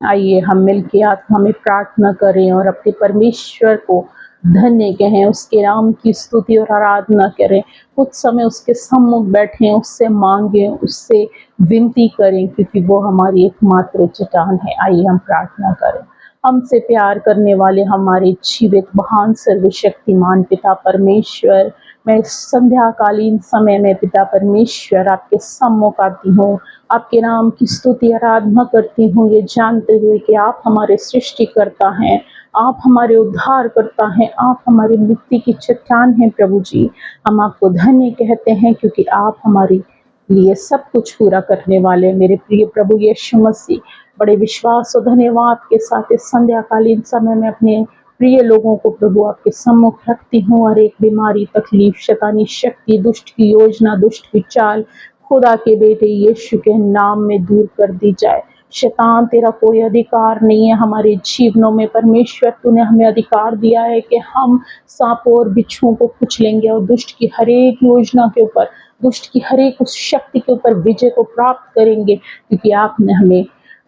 आइए हम मिलके आत्मा में प्रार्थना करें और अपने परमेश्वर को धन्य कहें, उसके नाम की स्तुति और आराधना करें। कुछ समय उसके सम्मुख बैठें, उससे मांगें, उससे विनती करें, क्योंकि वो हमारी एकमात्र चट्टान है। आइए हम प्रार्थना करें। हमसे प्यार करने वाले हमारे जीवित महान सर्वशक्तिमान पिता परमेश्वर, मैं इस संध्याकालीन समय में पिता परमेश्वर आपके सम्मुख आती हूँ, आपके नाम की स्तुति आराधना करती हूँ, ये जानते हुए कि आप हमारे सृष्टिकर्ता हैं, आप हमारे उद्धार करता हैं, आप हमारी मुक्ति की चट्टान हैं। प्रभु जी, हम आपको धन्य कहते हैं क्योंकि आप हमारे लिए सब कुछ पूरा करने वाले। मेरे प्रिय प्रभु यीशु मसीह, बड़े विश्वास और धन्यवाद के साथ इस संध्याकालीन समय में अपने प्रिय लोगों को प्रभु आपके सम्मुख रखती हूँ। और एक बीमारी, तकलीफ, शैतानी शक्ति, दुष्ट की योजना, दुष्ट की चाल खुदा के बेटे यीशु के नाम में दूर कर दी जाए। शैतान, तेरा कोई अधिकार नहीं है हमारे जीवनों में। परमेश्वर, तूने हमें अधिकार दिया है कि हम सांपों और बिच्छुओं को कुचलेंगे और दुष्ट की हर एक योजना के ऊपर, दुष्ट की हर एक उस शक्ति के ऊपर विजय को प्राप्त करेंगे, क्योंकि आपने हमें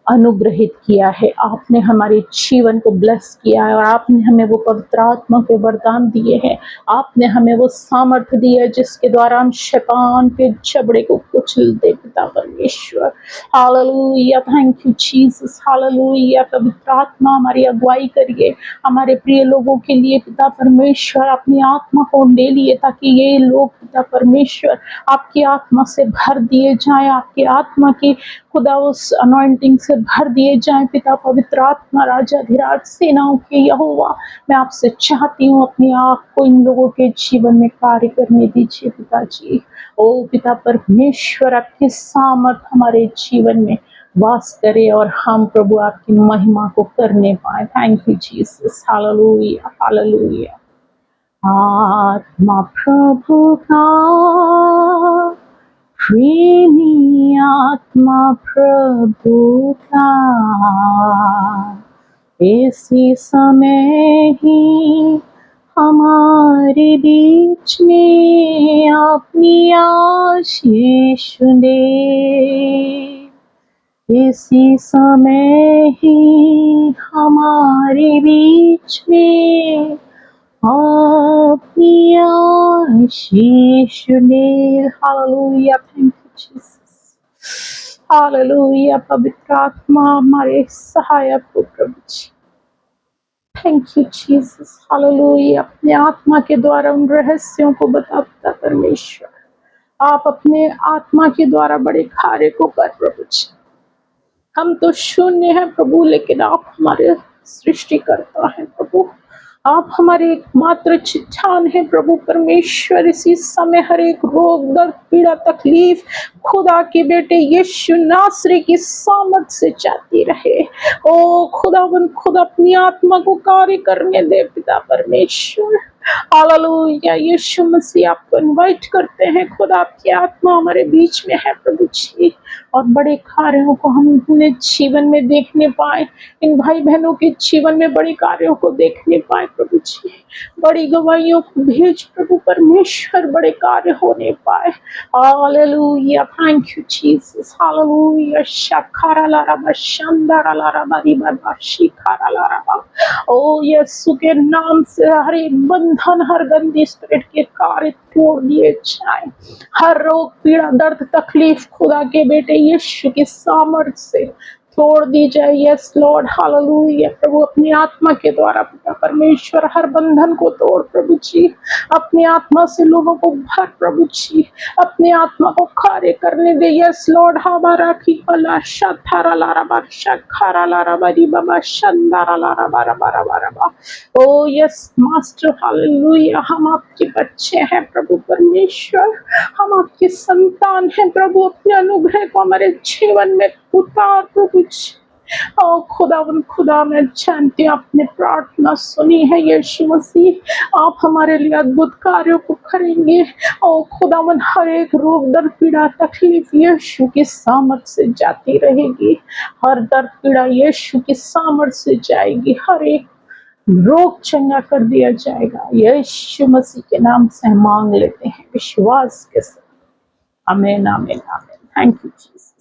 अनुग्रहित किया है, आपने हमारे जीवन को ब्लेस किया है और आपने हमें वो पवित्र आत्मा के वरदान दिए हैं। आपने हमें वो सामर्थ्य दी है जिसके द्वारा हम शैतान के जबड़े को कुचल दे पिता परमेश्वर। Hallelujah, thank you Jesus, hallelujah. पवित्र आत्मा हमारी अगुवाई करिए हमारे प्रिय लोगों के लिए पिता परमेश्वर। अपनी आत्मा को ले लिए ताकि ये लोग पिता परमेश्वर आपकी आत्मा से भर दिए जाएं, आपकी आत्मा की खुदा उस अनॉइंटिंग से भर दिए जाएं पिता पवित्र आत्मा। राजा धीराज सेनाओं के यहोवा, मैं आपसे चाहती हूँ अपनी आँख को इन लोगों के जीवन में कार्य करने दीजिए पिताजी। ओ पिता परमेश्वर, आपकी सामर्थ हमारे जीवन में वास करे और हम प्रभु आपकी महिमा को करने पाए। Thank you Jesus, hallelujah, hallelujah. आत्मा प्रभु का, प्रेमी आत्मा प्रभु का, इसी समय ही हमारे बीच में अपनी आशीष दे। इसी समय ही हमारे बीच में अपनी आशीष दे। Hallelujah, thank you Jesus, hallelujah. पवित्र आत्मा हमारे सहायक हो प्रभु जी। Thank you Jesus, hallelujah. अपने आत्मा के द्वारा उन रहस्यों को बताता परमेश्वर, आप अपने आत्मा के द्वारा बड़े कार्य को कर प्रभु जी। हम तो शून्य हैं प्रभु, लेकिन आप हमारे सृष्टिकर्ता हैं प्रभु, आप हमारे एकमात्र चट्टान हैं प्रभु परमेश्वर। इसी समय हर एक रोग, दर्द, पीड़ा, तकलीफ खुदा के बेटे यीशु नासरी की सामर्थ से जाती रहे। ओ खुदावन, खुदा अपनी आत्मा को कार्य करने दे पिता परमेश्वर। हालेलुया, यीशु मसीह आपको इनवाइट करते हैं, खुदा आपकी आत्मा हमारे बीच में है प्रभु जी, और बड़े कार्यों को हम अपने जीवन में देखने पाए, इन भाई बहनों के जीवन में बड़े कार्यों को देखने पाए प्रभु जी। बड़ी गवाहियों को भेज प्रभु परमेश्वर, बड़े कार्य होने पाए। Hallelujah, thank you Jesus, hallelujah. शखारा लाराबा, शांदारा लाराबा, रिबाबा, शिखारा लाराबा। ओ यीशु के नाम से हर एक बंधन, हर गंदी स्पिरिट के कार्य तोड़ दिए जाए। हर रोग, पीड़ा, दर्द, तकलीफ खुदा के बेटे यीशु की सामर्थ से तोड़ दी जाए। Yes Lord, hallelujah. प्रभु अपनी आत्मा के द्वारा पिता परमेश्वर हर बंधन को तोड़ प्रभु जी, अपनी आत्मा से लोगों को भर प्रभु जी, अपनी आत्मा को कार्य करने दे। यस लॉर्ड, हमारा की पला शथारा लारा बार शखारा लारा बारी बाबा शंदारा लारा बारा बारा बारा बा। ओ यस मास्टर, हालेलुया। हम आपके बच्चे हैं प्रभु परमेश्वर, हम आपके संतान हैं प्रभु। अपने अनुग्रह को हमारे जीवन में उतार प्रभु जी। ओ खुदावन, खुदा मैं जानती हूँ आपने प्रार्थना सुनी है यीशु मसीह, आप हमारे लिए अद्भुत कार्यों को करेंगे। ओ खुदावन, हर एक रोग, दर्द, पीड़ा, तकलीफ यीशु की सामर्थ से जाती रहेगी। हर दर्द, पीड़ा यीशु की सामर्थ से जाएगी। हर एक रोग चंगा कर दिया जाएगा। यीशु मसीह के नाम से हम मांग लेते हैं विश्वास के साथ। आमीन, आमीन, आमीन। Thank you Jesus.